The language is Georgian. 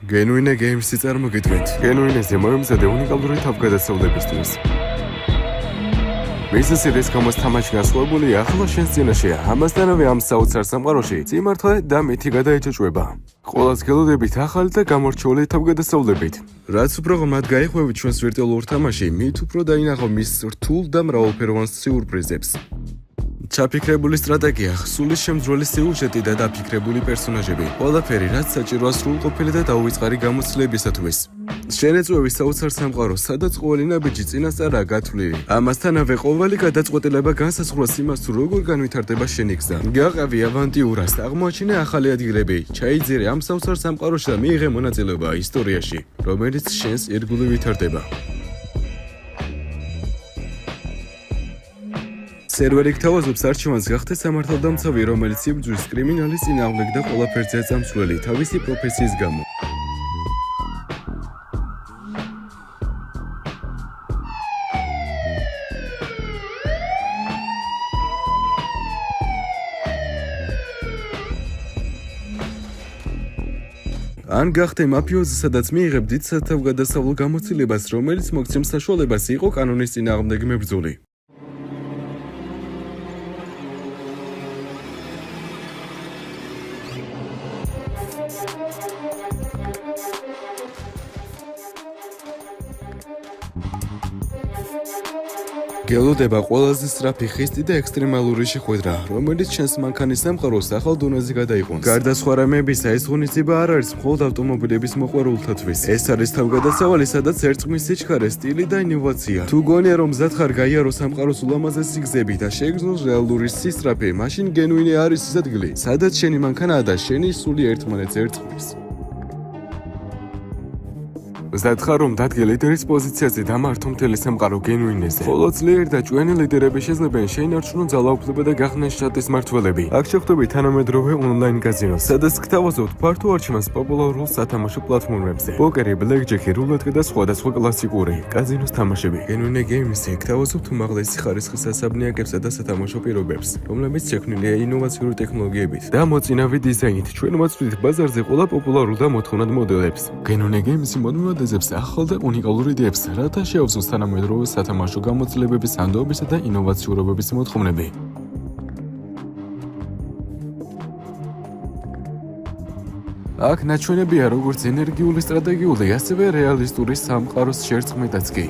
Genuine Games-ი წარმოგიდგენთ. Genuine-ზე მოემზადე უნიკალური თავგადასავლებისთვის. მისი სერიის გამოს თამაში განსხვავებული ახლა შენს წინაშეა. ამასთანავე ამ საოცარ სამყაროში წიმართლე და მითი გადაეჭოჭვება. Ყველას გელოდებით ახალი და გამორჩეული თავგადასავლებით. რაც უფრო მათ გაიხვევით ჩვენს ვირტუალურ თამაში, მით უფრო დაინახო მის რთულ და მრავალფეროვან სიურპრიზებს. ჩაფიქრებული სტრატეგია, სულის შემძვრელი სიუჟეტი და დაფიქრებული პერსონაჟები. ყველაფერი, რაც საჭიროა სრულყოფილი და დაუვიწყარი გამოცდილებისათვის. შენეწვევი საოცარ სამყარო, სადაც ყოველი ნაბიჯი წინასწარაა გათვლილი. ამასთანავე ყოველი გადაწყვეტილება განსაზღვრავს იმას, თუ როგორ განვითარდება შენი გზა. გაყევი ავანტიურას, აღმოაჩინე ახალი ადგილები, ჩაიძირე ამ საოცარ სამყაროში და მიიღე მონაწილეობა ისტორიაში, რომელიც შენს ირგვლივ ვითარდება. სერვერი გთავაზობს არჩევანს გახდე სამართალდამცავი, რომელიც იბრძვის კრიმინალის წინააღმდეგ და ყველაფერზეა წამსვლელი თავისი პროფესიის გამო. ან გახდე მაფიოზი, სადაც მიიღებ დიდ სათავგადასავლო გამოცდილებას, რომელიც მოგცემს საშუალებას იყო კანონის წინააღმდეგ მებრძოლი. გელოდება ყველაზე სწრაფი ხისტი და ექსტრემალური შეხვედრა, რომელიც ჩვენს მანქანის სამყაროს ახალ დონეზე გადაიყვანს. გარდა სხვა რამეებისა, ეს ღონისძიება არ არის მხოლოდ ავტომობილების მოყვარულთათვის. ეს არის თავგადასავალი, სადაც ერწყმის სიჩქარე, სტილი და ინოვაცია. თუ გონია, რომ მზად ხარ გაიარო სამყაროს ულამაზესი გზები და შეიგრძნოს რეალური სისწრაფე, მაშინ Genuine არის ის ადგილი, სადაც შენი მანქანაა და შენი სული ერთმანეთს ერწყმის. მზად ხარ, რომ დადგე ლიდერის პოზიციაზე და მართო მთელი სამყარო Genuine-ზე. ხოლო ძლიერი და ჭკვიანი ლიდერები შეძლებენ შეინარჩუნონ ძალაუფლება და გახდნენ შტატის მმართველები. აქ შეხვდებით თანამედროვე ონლაინ კაზინოს, სადაც გთავაზობთ ფართო არჩევანს პოპულარულ სათამაშო პლატფორმებზე. პოკერი, ბლეკჯეკი, რულეტკა და სხვადასხვა კლასიკური კაზინოს თამაშები. Genuine Games-ზე გთავაზობთ უმაღლესი ხარისხის სასაბნიაგებსა და სათამაშო პირობებს, რომლებიც შექმნილია ინოვაციური ტექნოლოგიებით და მოწინავე დიზაინით. ჩვენ მოწვით ბაზარზე ყველა პოპულარულ და მოთხოვნად მოდელებს. Genuine Games-ი მოდმევად ახალ და უნიკალურ იდეებს, რათა შეავსოს თანამედროვე სათამაშო გამოცდილებების ანდობისა და ინოვაციურობების მოთხოვნები. აქ ნაჩვენებია როგორც ენერგიული სტრატეგიული, ასევე რეალისტური სამყაროს შერწყმითაც კი.